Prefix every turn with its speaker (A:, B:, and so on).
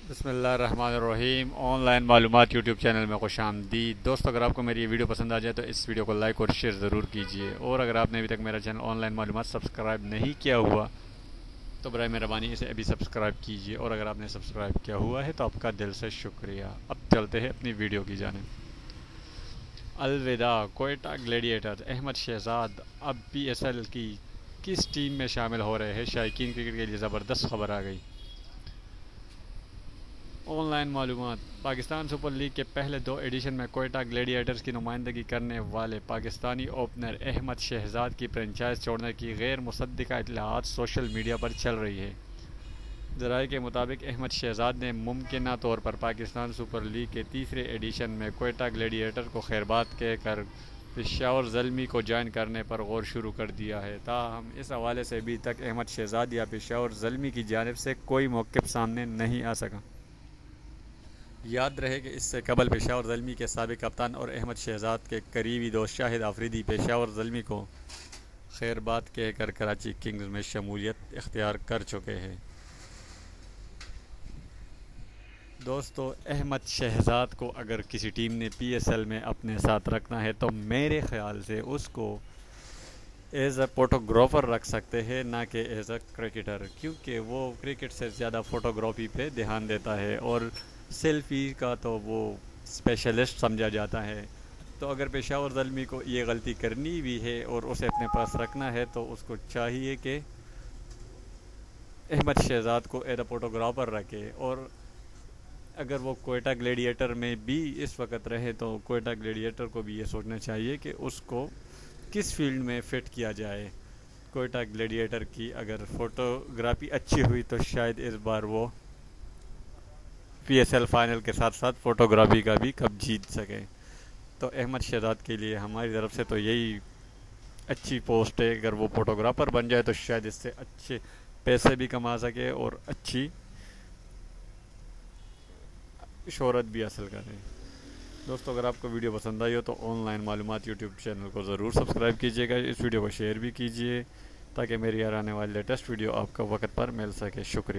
A: बिस्मिल्लाहिर्रहमानिर्रहीम। ऑनलाइन मालूमात YouTube channel में खुशामदीद। दोस्तों, अगर आपको मेरी ये वीडियो पसंद आ जाए तो इस वीडियो को लाइक और शेयर ज़रूर कीजिए। और अगर आपने अभी तक मेरा चैनल ऑनलाइन मालूमात सब्सक्राइब नहीं किया हुआ तो बराए मेहरबानी इसे अभी सब्सक्राइब कीजिए। और अगर आपने सब्सक्राइब किया हुआ है तो आपका दिल से शुक्रिया। अब चलते हैं अपनी वीडियो की जानिब। अलविदा कोयटा ग्लैडिएटर्स। अहमद शहजाद अब PSL की किस टीम में शामिल हो रहे हैं? शायकीन क्रिकेट के लिए ज़बरदस्त खबर आ गई। ऑनलाइन मालूमात। पाकिस्तान सुपर लीग के पहले 2 एडिशन में कोयटा ग्लैडिएटर्स की नुमाइंदगी करने वाले पाकिस्तानी ओपनर अहमद शहजाद की फ्रेंचाइज छोड़ने की गैर मुसद्दिका इत्तलात सोशल मीडिया पर चल रही है। ज़राए के मुताबिक अहमद शहजाद ने मुमकिना तौर पर पाकिस्तान सुपर लीग के तीसरे एडिशन में कोयटा ग्लैडिएटर को खैरबाद कहकर पेशावर ज़ल्मी को ज्वाइन करने पर गौर शुरू कर दिया है। ताहम इस हवाले से अभी तक अहमद शहजाद या पेशावर ज़ल्मी की जानिब से कोई मौक़िफ़ सामने नहीं आ सका। याद रहे कि इससे कबल पेशावर ज़ल्मी के साबिक़ कप्तान और अहमद शहजाद के करीबी दोस्त शाहिद आफरीदी पेशावर ज़ल्मी को खैरबाद कहकर कराची किंग्स में शमूलियत इख्तियार कर चुके हैं। दोस्तों, अहमद शहजाद को अगर किसी टीम ने PSL में अपने साथ रखना है तो मेरे ख़्याल से उसको एज़ अ फ़ोटोग्राफ़र रख सकते हैं, ना कि एज़ अ क्रिकेटर, क्योंकि वो क्रिकेट से ज़्यादा फ़ोटोग्राफ़ी पे ध्यान देता है और सेल्फ़ी का तो वो स्पेशलिस्ट समझा जाता है। तो अगर पेशावर ज़ल्मी को ये गलती करनी भी है और उसे अपने पास रखना है तो उसको चाहिए कि अहमद शहजाद को एज़ अ फ़ोटोग्राफ़र रखे। और अगर वो कोयटा ग्लैडिएटर में भी इस वक्त रहे तो कोयटा ग्लैडिएटर को भी ये सोचना चाहिए कि उसको किस फील्ड में फ़िट किया जाए। कोयटा ग्लैडिएटर की अगर फ़ोटोग्राफ़ी अच्छी हुई तो शायद इस बार वो PSL फाइनल के साथ साथ फ़ोटोग्राफ़ी का भी कप जीत सके। तो अहमद शहजाद के लिए हमारी तरफ से तो यही अच्छी पोस्ट है। अगर वो फ़ोटोग्राफ़र बन जाए तो शायद इससे अच्छे पैसे भी कमा सके और अच्छी शोहरत भी हासिल करें। दोस्तों, अगर आपको वीडियो पसंद आई हो तो ऑनलाइन मालूमात यूट्यूब चैनल को ज़रूर सब्सक्राइब कीजिएगा। इस वीडियो को शेयर भी कीजिए ताकि मेरी आने वाली लेटेस्ट वीडियो आपको वक्त पर मिल सके। शुक्रिया।